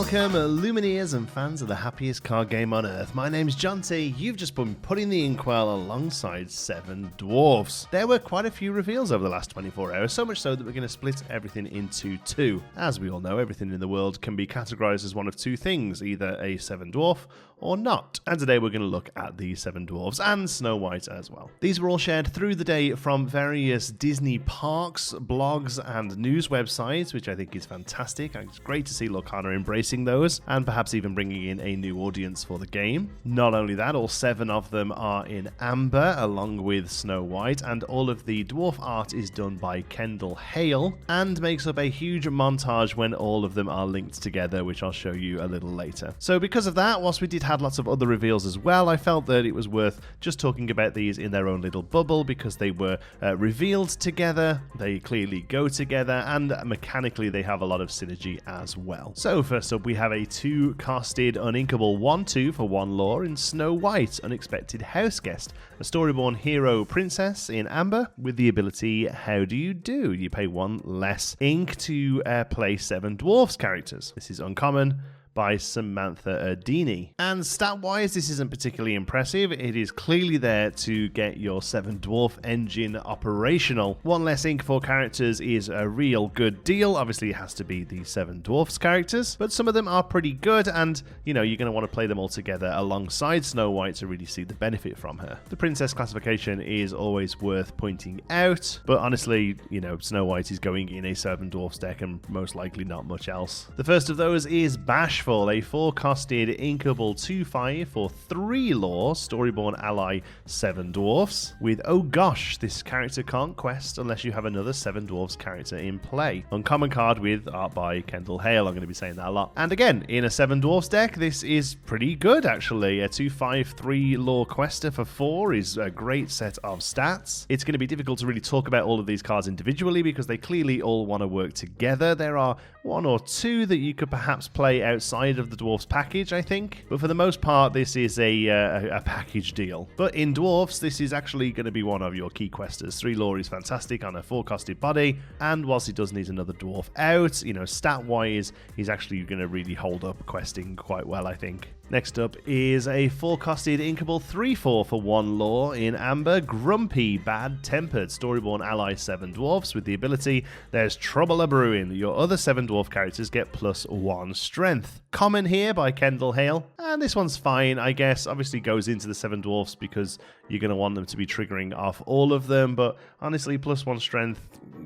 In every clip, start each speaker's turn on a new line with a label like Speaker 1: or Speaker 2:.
Speaker 1: Welcome, Lumineers and fans of the happiest card game on earth. My name's John T. You've just been putting the inkwell alongside 7 Dwarfs. There were quite a few reveals over the last 24 hours, so much so that we're going to split everything into two. As we all know, everything in the world can be categorized as one of two things, either a 7 Dwarf or not. And today we're going to look at the 7 Dwarfs and Snow White as well. These were all shared through the day from various Disney parks, blogs and news websites, which I think is fantastic. It's great to see Lorcana embracing those and perhaps even bringing in a new audience for the game. Not only that, all 7 of them are in amber along with Snow White, and all of the dwarf art is done by Kendall Hale and makes up a huge montage when all of them are linked together, which I'll show you a little later. So because of that, whilst we did have lots of other reveals as well, I felt that it was worth just talking about these in their own little bubble because they were revealed together, they clearly go together, and mechanically they have a lot of synergy as well. So first up we have a 2-costed uninkable 1/2 for 1 lore in Snow White, Unexpected House Guest, a storyborn hero princess in amber with the ability How Do You Do? You pay 1 less ink to play 7 dwarfs characters. This is uncommon, by Samantha Erdini. And stat-wise, this isn't particularly impressive. It is clearly there to get your 7 Dwarf engine operational. 1 less ink for characters is a real good deal. Obviously, it has to be the 7 Dwarfs characters, but some of them are pretty good, and, you know, you're going to want to play them all together alongside Snow White to really see the benefit from her. The princess classification is always worth pointing out, but honestly, you know, Snow White is going in a 7 Dwarfs deck and most likely not much else. The first of those is Bashful, a 4-costed inkable 2/5 for 3 lore, storyborn ally 7 Dwarfs, with oh gosh, this character can't quest unless you have another 7 Dwarfs character in play. Uncommon card with art by Kendall Hale, I'm going to be saying that a lot. And again, in a 7 Dwarfs deck, this is pretty good actually. A 2/5 3 lore quester for 4 is a great set of stats. It's going to be difficult to really talk about all of these cards individually because they clearly all want to work together. There are 1 or 2 that you could perhaps play outside of the Dwarfs package, I think. But for the most part, this is a package deal. But in Dwarfs, this is actually going to be one of your key questers. 3 lore is fantastic on a 4-costed body, and whilst he does need another dwarf out, you know, stat-wise, he's actually going to really hold up questing quite well, I think. Next up is a 4-costed inkable 3/4 for 1 lore in amber, Grumpy Bad Tempered, storyborn ally 7 Dwarfs with the ability There's Trouble A-Brewing. Your other 7 dwarf characters get +1 strength. Common here by Kendall Hale, and this one's fine, I guess. Obviously goes into the 7 dwarfs because you're going to want them to be triggering off all of them, but honestly, +1 strength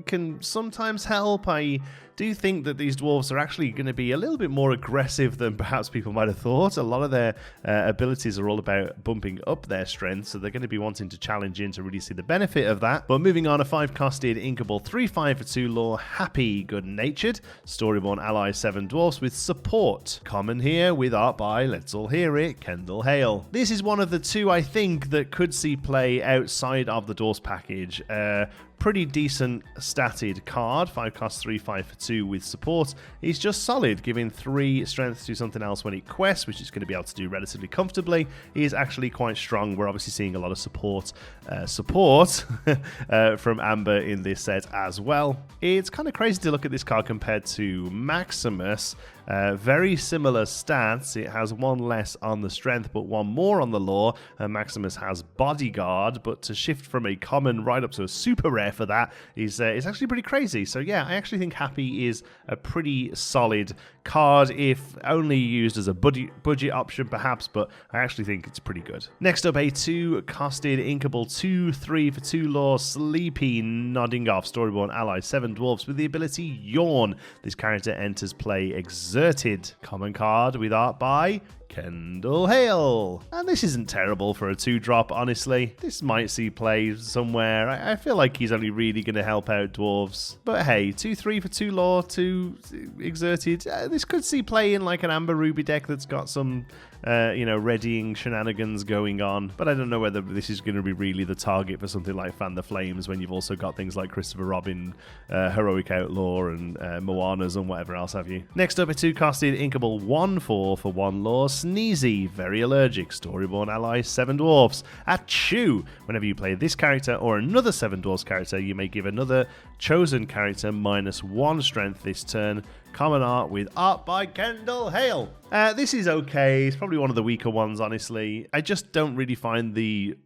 Speaker 1: can sometimes help. I do think that these dwarves are actually going to be a little bit more aggressive than perhaps people might have thought. A lot of their abilities are all about bumping up their strength, so they're going to be wanting to challenge in to really see the benefit of that. But moving on, a 5-costed inkable 3/5 for 2 lore, Happy Good Natured, storyborn ally 7 dwarfs with support. Common here with art by, let's all hear it, Kendall Hale. This is one of the 2 I think that could see play outside of the dwarfs package. Pretty decent statted card, 5 cost 3/5 for 2 with support. He's just solid, giving 3 strength to do something else when it quests, which is going to be able to do relatively comfortably. He is actually quite strong. We're obviously seeing a lot of support from Amber in this set as well. It's kind of crazy to look at this card compared to Maximus. Very similar stats. It has 1 less on the strength, but 1 more on the lore. Maximus has Bodyguard, but to shift from a common right up to a super rare for that is actually pretty crazy. So yeah, I actually think Happy is a pretty solid card, if only used as a budget option perhaps, but I actually think it's pretty good. Next up, a 2-costed inkable 2/3 for 2 lore, Sleepy Nodding Off, storyborn ally 7 dwarfs with the ability Yawn. This character enters play exerted. Common card with art by Kendall Hale. And this isn't terrible for a 2-drop, honestly. This might see play somewhere. I feel like he's only really going to help out dwarves. But hey, 2/3 for 2 lore, 2 exerted. This could see play in like an Amber Ruby deck that's got some readying shenanigans going on. But I don't know whether this is going to be really the target for something like Fan the Flames when you've also got things like Christopher Robin, Heroic Outlaw, and Moanas and whatever else have you. Next up, a 2-costed inkable 1/4 for 1 lore, Sneezy, very allergic, Storyborn ally 7 dwarfs. Achoo! Whenever you play this character or another 7 dwarfs character, you may give another chosen character -1 strength this turn. Common art with art by Kendall Hale. This is okay. It's probably one of the weaker ones, honestly. I just don't really find the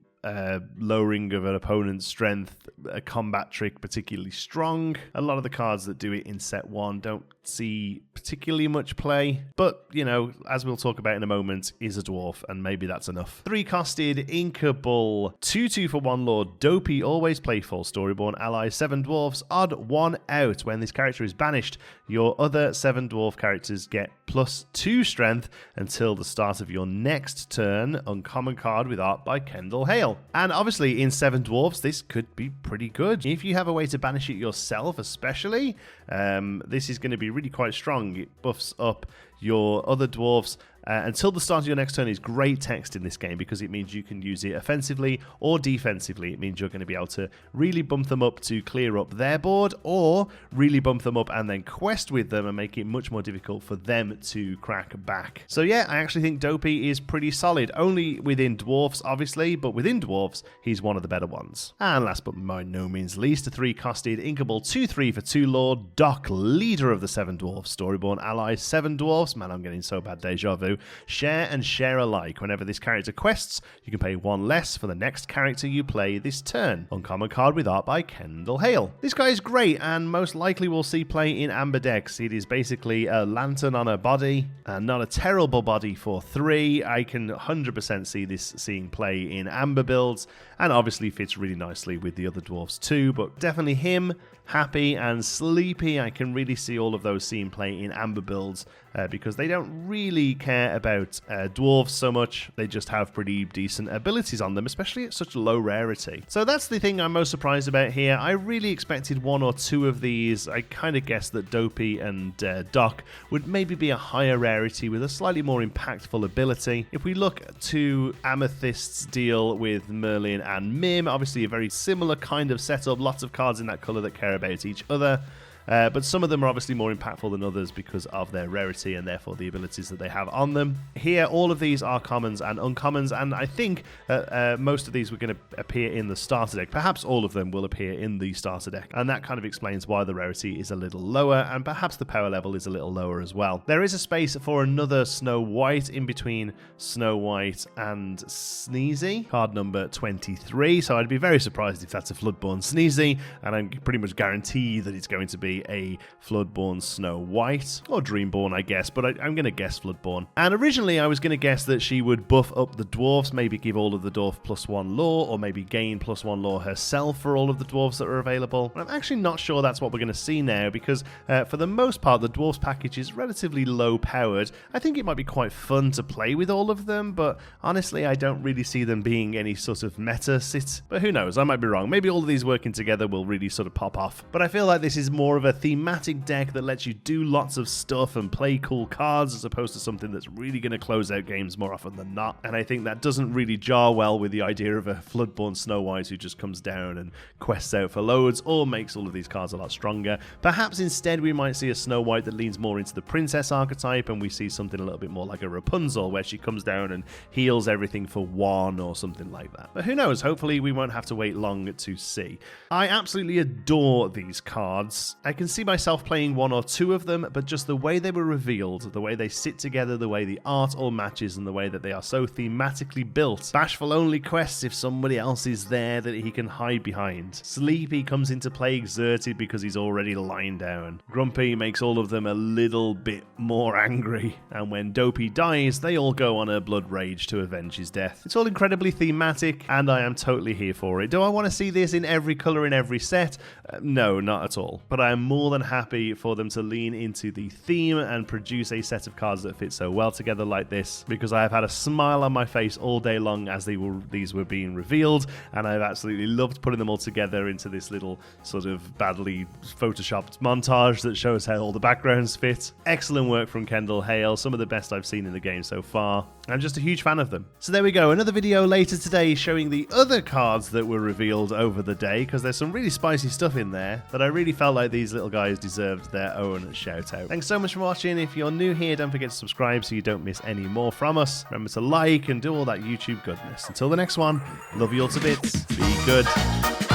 Speaker 1: lowering of an opponent's strength, a combat trick, particularly strong. A lot of the cards that do it in set 1 don't see particularly much play, but you know, as we'll talk about in a moment, is a dwarf, and maybe that's enough. 3-costed Inkable 2/2 for 1 Lord, Dopey, always playful, Storyborn ally 7 dwarfs, odd 1 out. When this character is banished, your other 7 dwarf characters get +2 strength until the start of your next turn. Uncommon card with art by Kendall Hale. And obviously in 7 dwarfs, this could be pretty good. If you have a way to banish it yourself, especially, this is going to be really quite strong. It buffs up your other dwarfs until the start of your next turn. Is great text in this game because it means you can use it offensively or defensively. It means you're going to be able to really bump them up to clear up their board, or really bump them up and then quest with them and make it much more difficult for them to crack back. So yeah, I actually think Dopey is pretty solid. Only within dwarfs, obviously, but within dwarfs, he's one of the better ones. And last but by no means least, a 3-costed Inkable 2/3 for 2 Lord, Doc, leader of the 7 dwarfs, Storyborn ally 7 dwarfs. Man, I'm getting so bad deja vu. Share and share alike. Whenever this character quests, you can pay 1 less for the next character you play this turn. Uncommon card with art by Kendall Hale. This guy is great and most likely we'll see play in Amber decks. It is basically a lantern on a body, and not a terrible body for 3. I can 100% see this seeing play in Amber builds, and obviously fits really nicely with the other dwarfs too, but definitely him, Happy and Sleepy, I can really see all of those seeing play in Amber builds because they don't really care about dwarves so much. They just have pretty decent abilities on them, especially at such low rarity. So that's the thing I'm most surprised about here. I really expected 1 or 2 of these. I kind of guessed that Dopey and Doc would maybe be a higher rarity with a slightly more impactful ability. If we look to Amethyst's deal with Merlin and Mim, obviously a very similar kind of setup, lots of cards in that color that care about each other. But some of them are obviously more impactful than others because of their rarity and therefore the abilities that they have on them. Here, all of these are commons and uncommons, and I think most of these were going to appear in the starter deck. Perhaps all of them will appear in the starter deck, and that kind of explains why the rarity is a little lower, and perhaps the power level is a little lower as well. There is a space for another Snow White in between Snow White and Sneezy, card number 23, so I'd be very surprised if that's a Floodborn Sneezy, and I pretty much guarantee that it's going to be a Floodborn Snow White, or Dreamborn I guess, but I'm going to guess Floodborn. And originally I was going to guess that she would buff up the dwarfs, maybe give all of the dwarf +1 lore, or maybe gain +1 lore herself for all of the dwarves that are available. But I'm actually not sure that's what we're going to see now, because for the most part the dwarfs package is relatively low powered. I think it might be quite fun to play with all of them, but honestly I don't really see them being any sort of meta sit. But who knows, I might be wrong. Maybe all of these working together will really sort of pop off. But I feel like this is more of a thematic deck that lets you do lots of stuff and play cool cards, as opposed to something that's really going to close out games more often than not. And I think that doesn't really jar well with the idea of a Floodborn Snow White who just comes down and quests out for loads, or makes all of these cards a lot stronger. Perhaps instead we might see a Snow White that leans more into the princess archetype, and we see something a little bit more like a Rapunzel, where she comes down and heals everything for 1 or something like that. But who knows, hopefully we won't have to wait long to see. I absolutely adore these cards. I can see myself playing 1 or 2 of them, but just the way they were revealed, the way they sit together, the way the art all matches, and the way that they are so thematically built. Bashful only quests if somebody else is there that he can hide behind. Sleepy comes into play exerted because he's already lying down. Grumpy makes all of them a little bit more angry, and when Dopey dies, they all go on a blood rage to avenge his death. It's all incredibly thematic, and I am totally here for it. Do I want to see this in every colour in every set? No, not at all. But I am more than happy for them to lean into the theme and produce a set of cards that fit so well together like this, because I have had a smile on my face all day long as these were being revealed, and I've absolutely loved putting them all together into this little sort of badly photoshopped montage that shows how all the backgrounds fit. Excellent work from Kendall Hale, some of the best I've seen in the game so far. I'm just a huge fan of them. So there we go, another video later today showing the other cards that were revealed over the day, because there's some really spicy stuff in there that I really felt like these little guys deserved their own shout out. Thanks so much for watching. If you're new here, don't forget to subscribe so you don't miss any more from us. Remember to like and do all that YouTube goodness. Until the next one, love you all to bits. Be good.